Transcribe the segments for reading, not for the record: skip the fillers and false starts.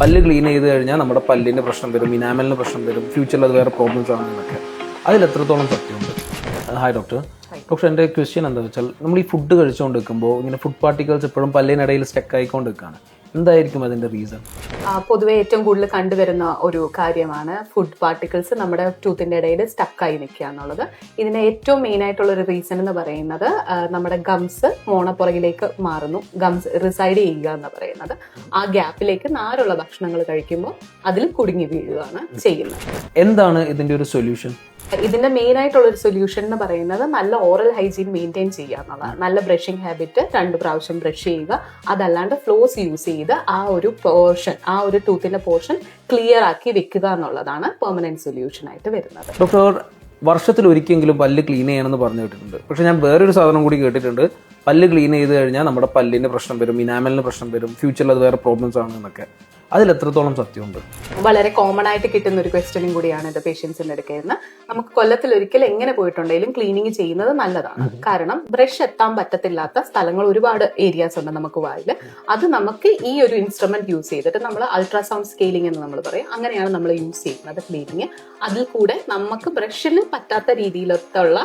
പല്ല് ക്ലീൻ ചെയ്ത് കഴിഞ്ഞാൽ നമ്മുടെ പല്ലിന് പ്രശ്നം വരും, ഇനാമലിന് പ്രശ്നം വരും, ഫ്യൂച്ചറിൽ അത് വേറെ പ്രോബ്ലംസ് ആണെന്നൊക്കെ. അതിൽ എത്രത്തോളം സത്യമുണ്ട്? Hi doctor. ഡോക്ടർ, എൻ്റെ ക്വസ്റ്റ്യൻ എന്താ വെച്ചാൽ, നമ്മൾ ഈ ഫുഡ് കഴിച്ചുകൊണ്ട് നിൽക്കുമ്പോൾ ഇങ്ങനെ ഫുഡ് പാർട്ടിക്കിൾസ് എപ്പോഴും പല്ലിനിടയിൽ സ്റ്റക്ക് ആയിക്കൊണ്ട് നിൽക്കുകയാണ്. എന്തായിരിക്കും അതിൻ്റെ റീസൺ? പൊതുവെ ഏറ്റവും കൂടുതൽ കണ്ടുവരുന്ന ഒരു കാര്യമാണ് ഫുഡ് പാർട്ടിക്കിൾസ് നമ്മുടെ ടൂത്തിന്റെ ഇടയിൽ സ്റ്റക്കായി നിൽക്കുക എന്നുള്ളത്. ഇതിന് ഏറ്റവും മെയിൻ ആയിട്ടുള്ള ഒരു റീസൺ എന്ന് പറയുന്നത് നമ്മുടെ ഗംസ് മോണപ്പുറകിലേക്ക് മാറുന്നു, ഗംസ് റിസൈഡ് ചെയ്യുക എന്ന് പറയുന്നത്. ആ ഗ്യാപ്പിലേക്ക് നാരുള്ള ഭക്ഷണങ്ങൾ കഴിക്കുമ്പോൾ അതിൽ കുടുങ്ങി വീഴുകയാണ് ചെയ്യുന്നത്. എന്താണ് ഇതിൻ്റെ ഒരു സൊല്യൂഷൻ? ഇതിന്റെ മെയിൻ ആയിട്ടുള്ള ഒരു സൊല്യൂഷൻ എന്ന് പറയുന്നത് നല്ല ഓറൽ ഹൈജീൻ മെയിൻറ്റെയിൻ ചെയ്യുക എന്നുള്ളതാണ്. നല്ല ബ്രഷിംഗ് ഹാബിറ്റ്, 2 പ്രാവശ്യം ബ്രഷ് ചെയ്യുക. അതല്ലാണ്ട് ഫ്ലോസ് യൂസ് ചെയ്ത് ആ ഒരു പോർഷൻ, ആ ഒരു ടൂത്തിന്റെ പോർഷൻ ക്ലിയർ ആക്കി വെക്കുക എന്നുള്ളതാണ് പെർമനന്റ് സൊല്യൂഷൻ ആയിട്ട് വരുന്നത്. ഡോക്ടർ, വർഷത്തിൽ ഒരിക്കലെങ്കിലും പല്ല് ക്ലീൻ ചെയ്യണമെന്ന് പറഞ്ഞു കേട്ടിട്ടുണ്ട്. പക്ഷെ ഞാൻ വേറൊരു സാധനം കൂടി കേട്ടിട്ടുണ്ട്, പല്ല് ക്ലീൻ ചെയ്ത് കഴിഞ്ഞാൽ നമ്മുടെ പല്ലിന് പ്രശ്നം വരും, ഇനാമലിന് പ്രശ്നം വരും, ഫ്യൂച്ചറിൽ അത് വേറെ പ്രോബ്ലംസ് ആണെന്നൊക്കെ. അതിൽ എത്രത്തോളം സത്യമുണ്ട്? വളരെ കോമൺ ആയിട്ട് കിട്ടുന്ന ഒരു ക്വസ്റ്റ്യനും കൂടിയാണ് ഇത് പേഷ്യൻസിന്റെ അടുക്കൽ നിന്ന്. നമുക്ക് കൊല്ലത്തിൽ ഒരിക്കൽ എങ്ങനെ പോയിട്ടുണ്ടെങ്കിലും ക്ലീനിങ് ചെയ്യുന്നത് നല്ലതാണ്. കാരണം ബ്രഷ് എത്താൻ പറ്റത്തില്ലാത്ത സ്ഥലങ്ങൾ ഒരുപാട് ഏരിയാസ് ഉണ്ട് നമുക്ക് വായിൽ. അത് നമുക്ക് ഈ ഒരു ഇൻസ്ട്രുമെന്റ് യൂസ് ചെയ്തിട്ട് നമ്മൾ അൾട്രാസൗണ്ട് സ്കെയിലിംഗ് എന്ന് നമ്മൾ പറയും, അങ്ങനെയാണ് നമ്മൾ യൂസ് ചെയ്യുന്നത് ക്ലീനിങ്. അതിൽ കൂടെ നമുക്ക് ബ്രഷിന് പറ്റാത്ത രീതിയിലുള്ള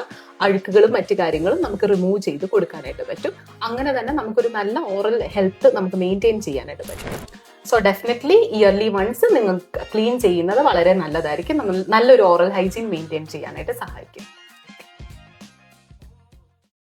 അഴുക്കുകളും മറ്റു കാര്യങ്ങളും നമുക്ക് റിമൂവ് ചെയ്ത് കൊടുക്കാനായിട്ട് പറ്റും. അങ്ങനെ തന്നെ നമുക്കൊരു നല്ല ഓറൽ ഹെൽത്ത് നമുക്ക് മെയിൻറ്റെയിൻ ചെയ്യാനായിട്ട് പറ്റും. സോ ഡെഫിനറ്റ്ലി ഇയർലി വൺസ് നിങ്ങൾ ക്ലീൻ ചെയ്യുന്നത് വളരെ നല്ലതായിരിക്കും. നമ്മൾ നല്ലൊരു ഓറൽ ഹൈജീൻ മെയിൻറ്റെയിൻ ചെയ്യാനായിട്ട് സഹായിക്കും.